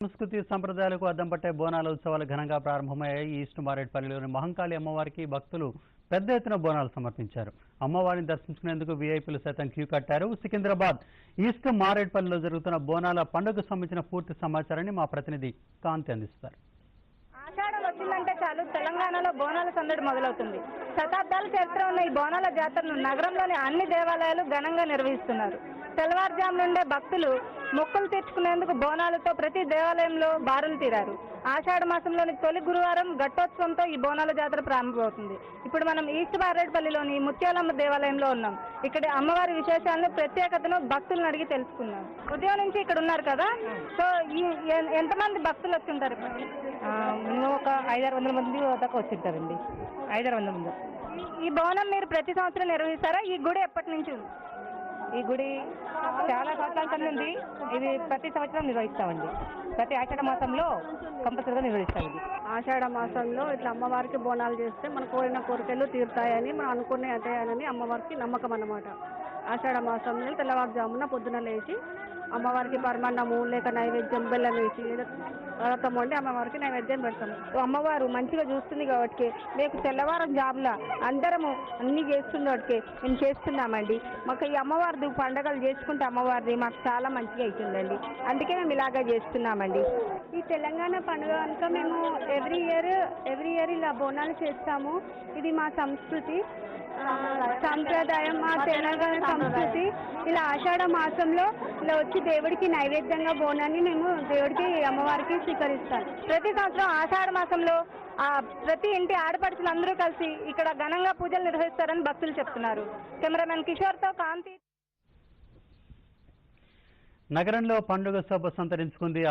సంస్కృతి సంప్రదాయాలకు అద్దం పట్టే బోనాల ఉత్సవాలు ఘనంగా ప్రారంభమయ్యాయి. ఈస్ట్ మారేడ్పల్లిలోని మహంకాళి అమ్మవారికి భక్తులు పెద్ద ఎత్తున బోనాలు సమర్పించారు. అమ్మవారిని దర్శించుకునేందుకు వీఐపీలు సైతం క్యూ కట్టారు. సికింద్రాబాద్ ఈస్ట్ మారేడ్పల్లిలో జరుగుతున్న బోనాల పండుగకు సంబంధించిన పూర్తి సమాచారాన్ని మా ప్రతినిధి కాంతి అందిస్తారు. ఆషాఢం వచ్చిందంటే చాలు తెలంగాణలో బోనాల సందడి మొదలవుతుంది. శతాబ్దాల చరిత్ర ఉన్న ఈ బోనాల జాతరను నగరంలోని అన్ని దేవాలయాలు ఘనంగా నిర్వహిస్తున్నారు. తెల్లవారుజాము నుండే భక్తులు మొక్కులు తీర్చుకునేందుకు బోనాలతో ప్రతి దేవాలయంలో బారులు తీరారు. ఆషాఢ మాసంలోని తొలి గురువారం ఘట్టోత్సవంతో ఈ బోనాల జాతర ప్రారంభమవుతుంది. ఇప్పుడు మనం ఈస్ట్ మారేడ్పల్లిలోని ముత్యాలమ్మ దేవాలయంలో ఉన్నాం. ఇక్కడ అమ్మవారి విశేషాలను ప్రత్యేకతను భక్తులను అడిగి తెలుసుకున్నాం. ఉదయం నుంచి ఇక్కడ ఉన్నారు కదా, సో ఎంతమంది భక్తులు వచ్చుంటారు? మినిమం ఒక 500-600 మంది దాకా వచ్చింటారండి. 500-600 మంది. ఈ బోనం మీరు ప్రతి సంవత్సరం నిర్వహిస్తారా? ఈ గుడి ఎప్పటి నుంచి ఉంది? ఈ గుడి చాలా సంవత్సరాల నుండి ఇది ప్రతి సంవత్సరం నిర్వహిస్తామండి. ప్రతి ఆషాఢ మాసంలో కంపల్సరీగా నిర్వహిస్తాం. ఇది ఆషాఢ మాసంలో ఇట్లా అమ్మవారికి బోనాలు చేస్తే మన కోరిన కోరికలు తీరుతాయని మనం అనుకునే అదేనని అమ్మవారికి నమ్మకం అన్నమాట. ఆషాఢ మాసంలో తెల్లవారుజామున పొద్దున లేచి అమ్మవారికి పరమాన్నము లేక నైవేద్యం బెల్లం వేసి రథం వండి అమ్మవారికి నైవేద్యం పెడతాము. అమ్మవారు మంచిగా చూస్తుంది కాబట్టి మేము తెల్లవారం జామున అందరము అన్ని చేస్తుంది కాబట్టి మేము చేస్తున్నామండి. మాకు ఈ అమ్మవారిది పండుగలు చేసుకుంటే అమ్మవారిది మాకు చాలా మంచిగా అవుతుందండి. అందుకే మేము ఇలాగే చేస్తున్నామండి. ఈ తెలంగాణ పండుగ కనుక మేము ఎవ్రీ ఇయర్ ఇలా బోనాలు చేస్తాము. ఇది మా సంస్కృతి సాంప్రదాయం, మా తెలంగాణ సంస్కృతి. ఇలా ఆషాఢ మాసంలో ఇలా వచ్చి దేవుడికి నైవేద్యంగా బోనాన్ని మేము దేవుడికి అమ్మవారికి స్వీకరిస్తాం. ప్రతి సంవత్సరం ఆషాఢ మాసంలో ప్రతి ఇంటి ఆడపడుచులు అందరూ కలిసి ఇక్కడ ఘనంగా పూజలు నిర్వహిస్తారని భక్తులు చెప్తున్నారు. కెమెరామెన్ కిషోర్తో కాంతి. నగరంలో పండుగ శోభ సంతరించుకుంది.